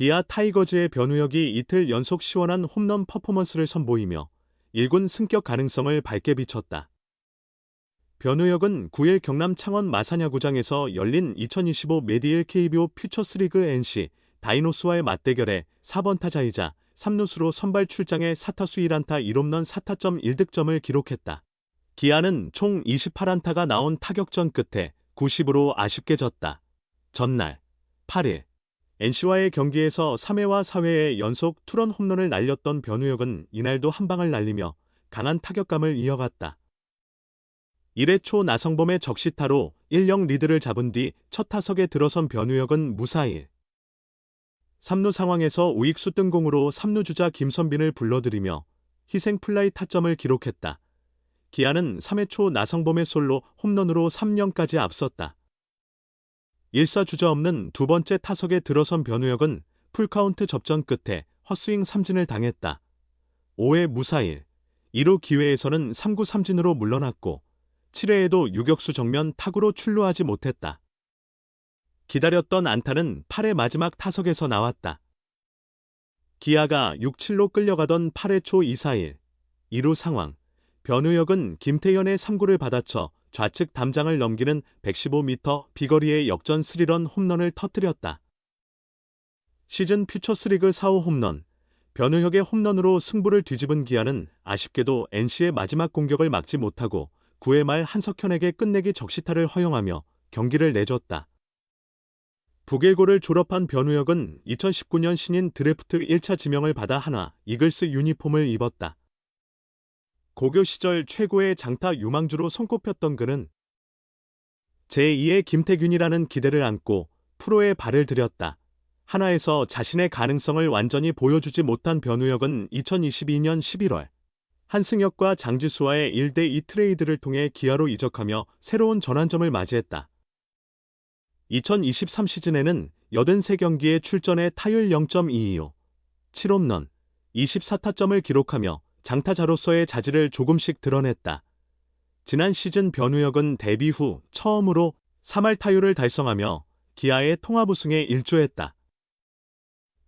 기아 타이거즈의 변우혁이 이틀 연속 시원한 홈런 퍼포먼스를 선보이며 1군 승격 가능성을 밝게 비쳤다. 변우혁은 9일 경남 창원 마사야구장에서 열린 2025 메디일 KBO 퓨처스리그 NC 다이노스와의 맞대결에 4번 타자이자 3루수로 선발 출장해 4타수 1안타 1홈런 4타점 1득점을 기록했다. 기아는 총 28안타가 나온 타격전 끝에 90으로 아쉽게 졌다. 전날 8일 NC와의 경기에서 3회와 4회에 연속 투런 홈런을 날렸던 변우혁은 이날도 한 방을 날리며 강한 타격감을 이어갔다. 1회 초 나성범의 적시타로 1-0 리드를 잡은 뒤 첫 타석에 들어선 변우혁은 무사히 3루 상황에서 우익수 뜬공으로 3루 주자 김선빈을 불러들이며 희생 플라이 타점을 기록했다. 기아는 3회 초 나성범의 솔로 홈런으로 3-0까지 앞섰다. 1사 주자 없는 두 번째 타석에 들어선 변우혁은 풀카운트 접전 끝에 헛스윙 삼진을 당했다. 5회 무사일 2루 기회에서는 3구 삼진으로 물러났고 7회에도 유격수 정면 타구로 출루하지 못했다. 기다렸던 안타는 8회 마지막 타석에서 나왔다. 기아가 6-7로 끌려가던 8회 초 2-4일 2루 상황 변우혁은 김태현의 3구를 받아쳐 좌측 담장을 넘기는 115m 비거리의 역전 3런 홈런을 터뜨렸다. 시즌 퓨처스리그 4호 홈런, 변우혁의 홈런으로 승부를 뒤집은 기아는 아쉽게도 NC의 마지막 공격을 막지 못하고 9회 말 한석현에게 끝내기 적시타를 허용하며 경기를 내줬다. 북일고를 졸업한 변우혁은 2019년 신인 드래프트 1차 지명을 받아 한화 이글스 유니폼을 입었다. 고교 시절 최고의 장타 유망주로 손꼽혔던 그는 제2의 김태균이라는 기대를 안고 프로에 발을 들였다. 한화에서 자신의 가능성을 완전히 보여주지 못한 변우혁은 2022년 11월 한승혁과 장지수와의 1대2 트레이드를 통해 기아로 이적하며 새로운 전환점을 맞이했다. 2023 시즌에는 83경기에 출전해 타율 0.225, 7홈런, 24타점을 기록하며 장타자로서의 자질을 조금씩 드러냈다. 지난 시즌 변우혁은 데뷔 후 처음으로 3할 타율을 달성하며 기아의 통합 우승에 일조했다.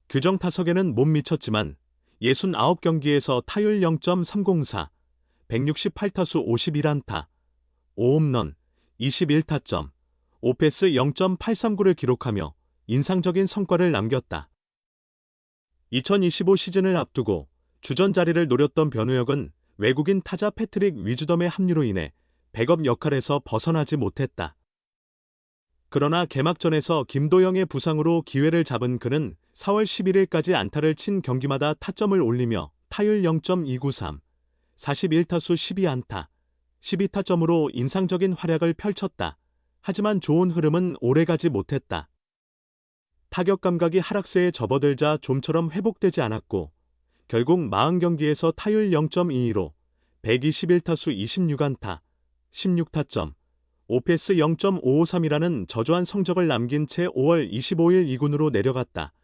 규정 타석에는 못 미쳤지만 69경기에서 타율 0.304, 168타수 51안타, 5홈런, 21타점, 5패스 0.839를 기록하며 인상적인 성과를 남겼다. 2025 시즌을 앞두고 주전 자리를 노렸던 변우혁은 외국인 타자 패트릭 위즈덤의 합류로 인해 백업 역할에서 벗어나지 못했다. 그러나 개막전에서 김도영의 부상으로 기회를 잡은 그는 4월 11일까지 안타를 친 경기마다 타점을 올리며 타율 0.293, 41타수 12안타, 12타점으로 인상적인 활약을 펼쳤다. 하지만 좋은 흐름은 오래가지 못했다. 타격 감각이 하락세에 접어들자 좀처럼 회복되지 않았고 결국 40경기에서 타율 0.22로 121타수 26안타, 16타점, 5패스 0.553이라는 저조한 성적을 남긴 채 5월 25일 2군으로 내려갔다.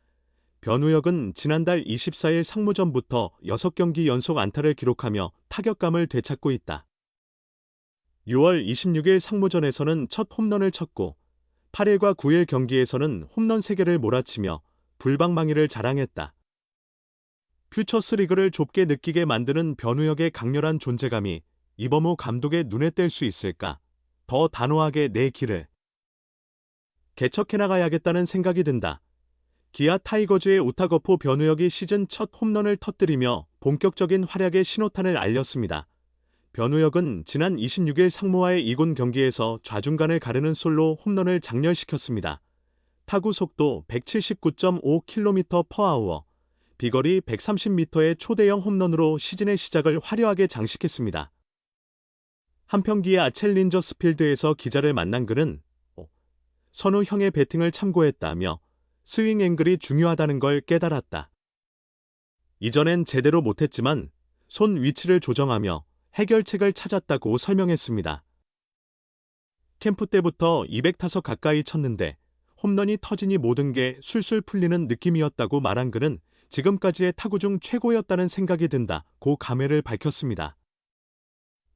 변우혁은 지난달 24일 상무전부터 6경기 연속 안타를 기록하며 타격감을 되찾고 있다. 6월 26일 상무전에서는 첫 홈런을 쳤고 8일과 9일 경기에서는 홈런 3개를 몰아치며 불방망이를 자랑했다. 퓨처스리그를 좁게 느끼게 만드는 변우혁의 강렬한 존재감이 이범호 감독의 눈에 띌 수 있을까? 더 단호하게 내 길을 개척해나가야겠다는 생각이 든다. 기아 타이거즈의 우타거포 변우혁이 시즌 첫 홈런을 터뜨리며 본격적인 활약의 신호탄을 알렸습니다. 변우혁은 지난 26일 상무와의 2군 경기에서 좌중간을 가르는 솔로 홈런을 장렬시켰습니다. 타구 속도 179.5km/h, 비거리 130m의 초대형 홈런으로 시즌의 시작을 화려하게 장식했습니다. 한편 기아 챌린저스 필드에서 기자를 만난 그는 선우 형의 배팅을 참고했다며 스윙 앵글이 중요하다는 걸 깨달았다. 이전엔 제대로 못했지만 손 위치를 조정하며 해결책을 찾았다고 설명했습니다. 캠프 때부터 200타석 가까이 쳤는데 홈런이 터지니 모든 게 술술 풀리는 느낌이었다고 말한 그는 지금까지의 타구 중 최고였다는 생각이 든다고 감회를 밝혔습니다.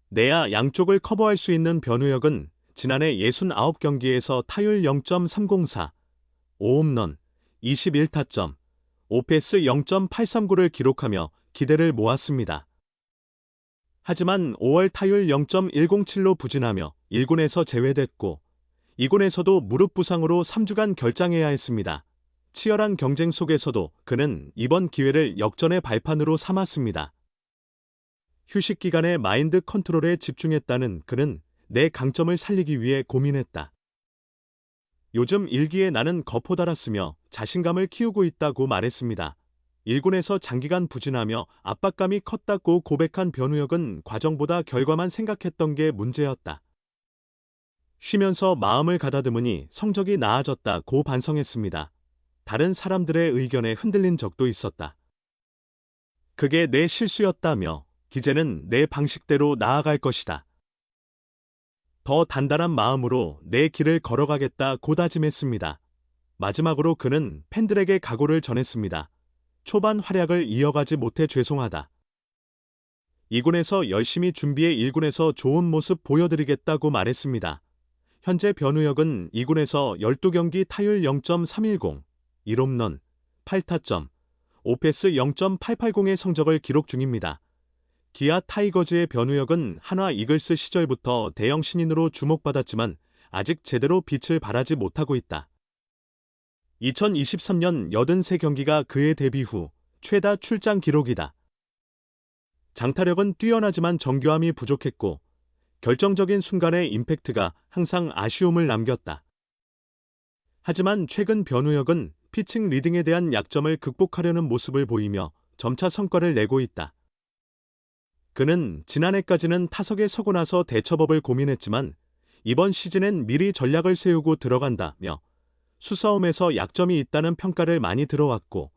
내야 양쪽을 커버할 수 있는 변우혁은 지난해 69경기에서 타율 0.304, 5홈런, 21타점, OPS 0.839를 기록하며 기대를 모았습니다. 하지만 5월 타율 0.107로 부진하며 1군에서 제외됐고 2군에서도 무릎 부상으로 3주간 결장해야 했습니다. 치열한 경쟁 속에서도 그는 이번 기회를 역전의 발판으로 삼았습니다. 휴식 기간에 마인드 컨트롤에 집중했다는 그는 내 강점을 살리기 위해 고민했다. 요즘 일기에 나는 거포 달았으며 자신감을 키우고 있다고 말했습니다. 1군에서 장기간 부진하며 압박감이 컸다고 고백한 변우혁은 과정보다 결과만 생각했던 게 문제였다. 쉬면서 마음을 가다듬으니 성적이 나아졌다고 반성했습니다. 다른 사람들의 의견에 흔들린 적도 있었다. 그게 내 실수였다며 이제는 내 방식대로 나아갈 것이다. 더 단단한 마음으로 내 길을 걸어가겠다고 다짐했습니다. 마지막으로 그는 팬들에게 각오를 전했습니다. 초반 활약을 이어가지 못해 죄송하다. 2군에서 열심히 준비해 1군에서 좋은 모습 보여드리겠다고 말했습니다. 현재 변우혁은 2군에서 12경기 타율 0.310, 1홈런, 8타점, OPS 0.880의 성적을 기록 중입니다. 기아 타이거즈의 변우혁은 한화 이글스 시절부터 대형 신인으로 주목받았지만 아직 제대로 빛을 발하지 못하고 있다. 2023년 83경기가 그의 데뷔 후 최다 출장 기록이다. 장타력은 뛰어나지만 정교함이 부족했고 결정적인 순간의 임팩트가 항상 아쉬움을 남겼다. 하지만 최근 변우혁은 피칭 리딩에 대한 약점을 극복하려는 모습을 보이며 점차 성과를 내고 있다. 그는 지난해까지는 타석에 서고 나서 대처법을 고민했지만 이번 시즌엔 미리 전략을 세우고 들어간다며 수싸움에서 약점이 있다는 평가를 많이 들어왔고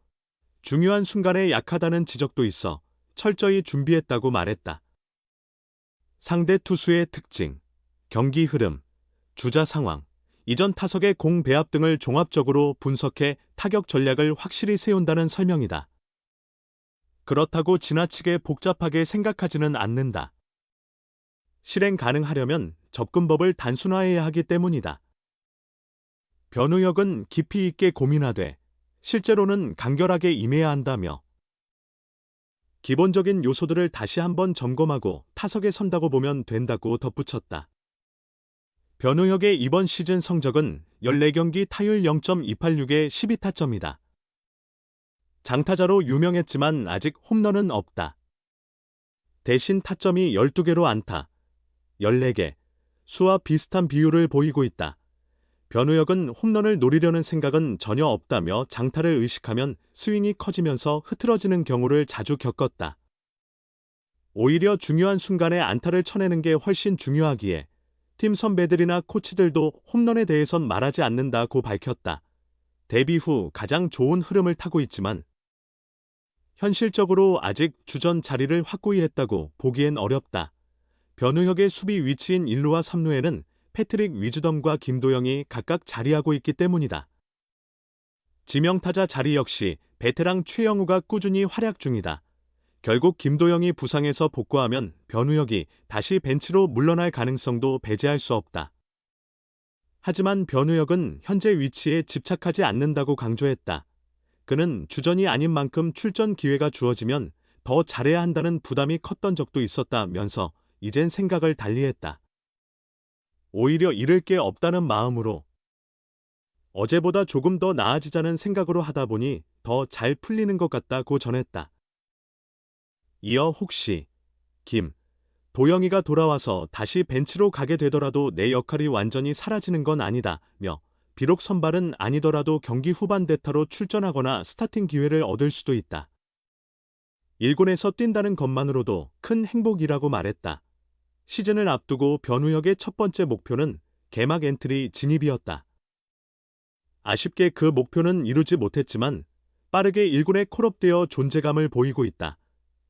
중요한 순간에 약하다는 지적도 있어 철저히 준비했다고 말했다. 상대 투수의 특징, 경기 흐름, 주자 상황, 이전 타석의 공 배합 등을 종합적으로 분석해 타격 전략을 확실히 세운다는 설명이다. 그렇다고 지나치게 복잡하게 생각하지는 않는다. 실행 가능하려면 접근법을 단순화해야 하기 때문이다. 변우혁은 깊이 있게 고민하되 실제로는 간결하게 임해야 한다며 기본적인 요소들을 다시 한번 점검하고 타석에 선다고 보면 된다고 덧붙였다. 변우혁의 이번 시즌 성적은 14경기 타율 0.286에 12타점이다. 장타자로 유명했지만 아직 홈런은 없다. 대신 타점이 12개로 안타, 14개, 수와 비슷한 비율을 보이고 있다. 변우혁은 홈런을 노리려는 생각은 전혀 없다며 장타를 의식하면 스윙이 커지면서 흐트러지는 경우를 자주 겪었다. 오히려 중요한 순간에 안타를 쳐내는 게 훨씬 중요하기에 팀 선배들이나 코치들도 홈런에 대해선 말하지 않는다고 밝혔다. 데뷔 후 가장 좋은 흐름을 타고 있지만 현실적으로 아직 주전 자리를 확고히 했다고 보기엔 어렵다. 변우혁의 수비 위치인 1루와 3루에는 패트릭 위즈덤과 김도영이 각각 자리하고 있기 때문이다. 지명타자 자리 역시 베테랑 최영우가 꾸준히 활약 중이다. 결국 김도영이 부상에서 복구하면 변우혁이 다시 벤치로 물러날 가능성도 배제할 수 없다. 하지만 변우혁은 현재 위치에 집착하지 않는다고 강조했다. 그는 주전이 아닌 만큼 출전 기회가 주어지면 더 잘해야 한다는 부담이 컸던 적도 있었다면서 이젠 생각을 달리했다. 오히려 잃을 게 없다는 마음으로 어제보다 조금 더 나아지자는 생각으로 하다 보니 더 잘 풀리는 것 같다고 전했다. 이어 혹시 도영이가 돌아와서 다시 벤치로 가게 되더라도 내 역할이 완전히 사라지는 건 아니다며 비록 선발은 아니더라도 경기 후반 대타로 출전하거나 스타팅 기회를 얻을 수도 있다. 1군에서 뛴다는 것만으로도 큰 행복이라고 말했다. 시즌을 앞두고 변우혁의 첫 번째 목표는 개막 엔트리 진입이었다. 아쉽게 그 목표는 이루지 못했지만 빠르게 1군에 콜업되어 존재감을 보이고 있다.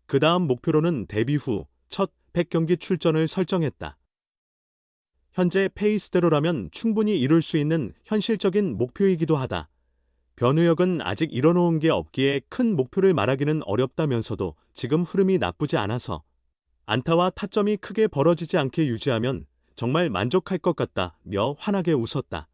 그 다음 목표로는 데뷔 후 첫 100경기 출전을 설정했다. 현재 페이스대로라면 충분히 이룰 수 있는 현실적인 목표이기도 하다. 변우혁은 아직 이뤄놓은 게 없기에 큰 목표를 말하기는 어렵다면서도 지금 흐름이 나쁘지 않아서 안타와 타점이 크게 벌어지지 않게 유지하면 정말 만족할 것 같다며 환하게 웃었다.